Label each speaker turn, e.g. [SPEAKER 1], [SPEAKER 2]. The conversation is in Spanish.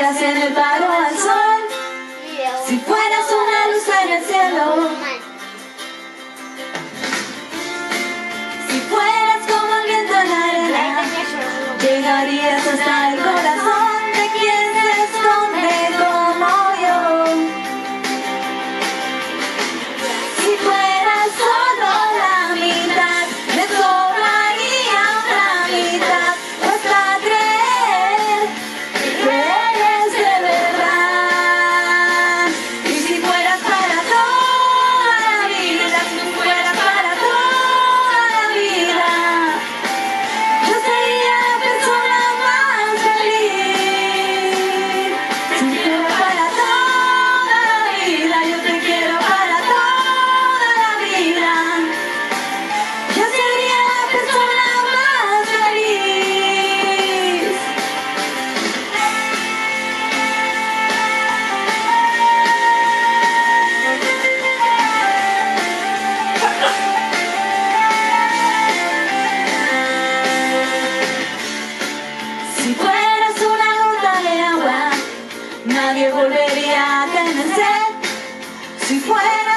[SPEAKER 1] estuvieras en el paro al sol, si fueras una luz en el cielo, si fueras como el viento en la arena, llegarías hasta el corazón de quien se esconde como yo. Si fueras solo la mitad, me sobraría otra mitad, basta creer que eres de verdad. Y si fueras para toda la vida, si fueras para toda la vida, yo sería la persona más feliz. Si fuera para toda la vida, yo te quiero para toda la vida. Yo sería la persona más feliz. Si fueras una gota de agua, nadie volvería a tener sed. Si fueras